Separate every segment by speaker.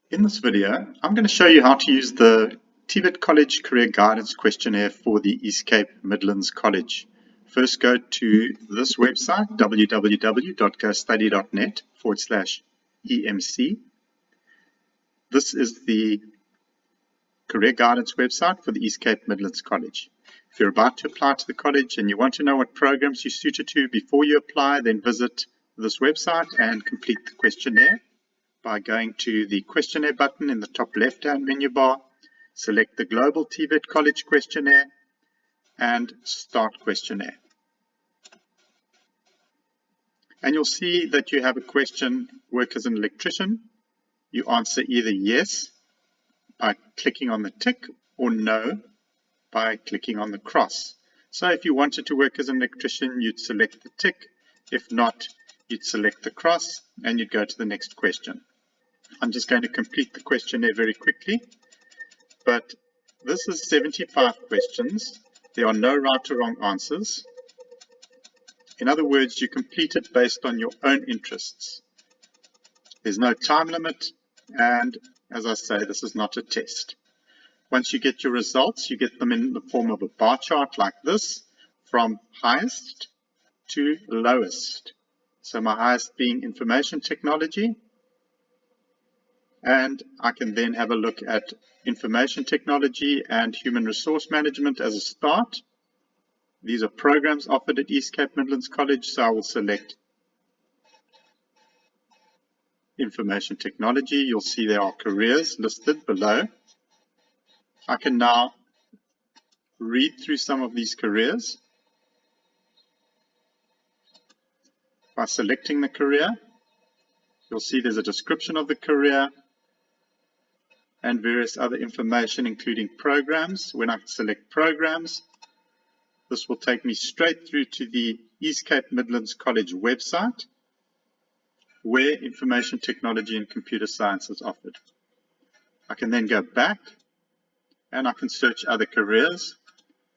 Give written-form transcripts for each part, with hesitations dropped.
Speaker 1: In this video, I'm going to show you how to use the TVET College Career Guidance Questionnaire for the East Cape Midlands College. First, go to this website, www.gostudy.net/EMC. This is the career guidance website for the East Cape Midlands College. If you're about to apply to the college and you want to know what programs you're suited to before you apply, then visit this website and complete the questionnaire by going to the questionnaire button in the top left-hand menu bar, select the Global TVET College Questionnaire and Start Questionnaire. And you'll see that you have a question, work as an electrician. You answer either yes by clicking on the tick or no by clicking on the cross. So if you wanted to work as an electrician, you'd select the tick. If not, you'd select the cross and you'd go to the next question. I'm just going to complete the questionnaire very quickly, but this is 75 questions. There are no right or wrong answers. In other words, you complete it based on your own interests. There's no time limit, and as I say, this is not a test. Once you get your results, you get them in the form of a bar chart like this, from highest to lowest. So my highest being information technology, and I can then have a look at information technology and human resource management as a start. These are programs offered at East Cape Midlands College, so I will select information technology. You'll see there are careers listed below. I can now read through some of these careers by selecting the career. You'll see there's a description of the career and various other information, including programs. When I select programs, this will take me straight through to the East Cape Midlands College website, where information technology and computer science is offered. I can then go back and I can search other careers,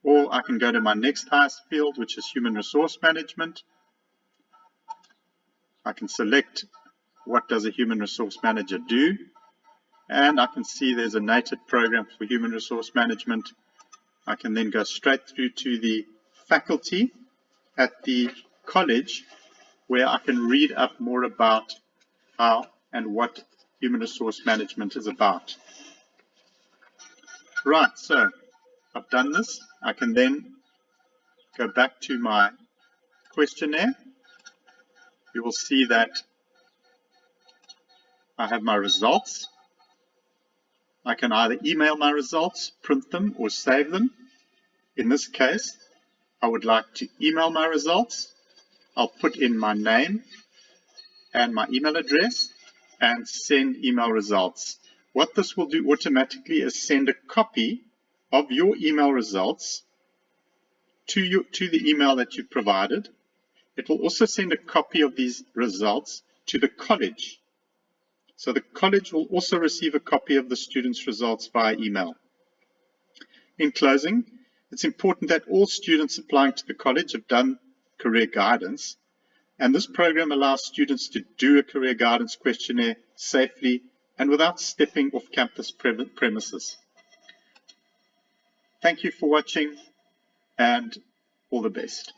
Speaker 1: or I can go to my next highest field, which is human resource management. I can select what does a human resource manager do, and I can see there's a native program for human resource management. I can then go straight through to the faculty at the college, where I can read up more about how and what human resource management is about. Right, so I've done this. I can then go back to my questionnaire. You will see that I have my results. I can either email my results, print them, or save them. In this case, I would like to email my results. I'll put in my name and my email address and send email results. What this will do automatically is send a copy of your email results to the email that you provided. It will also send a copy of these results to the college. So the college will also receive a copy of the students' results via email. In closing, it's important that all students applying to the college have done career guidance, and this program allows students to do a career guidance questionnaire safely and without stepping off campus premises. Thank you for watching, and all the best.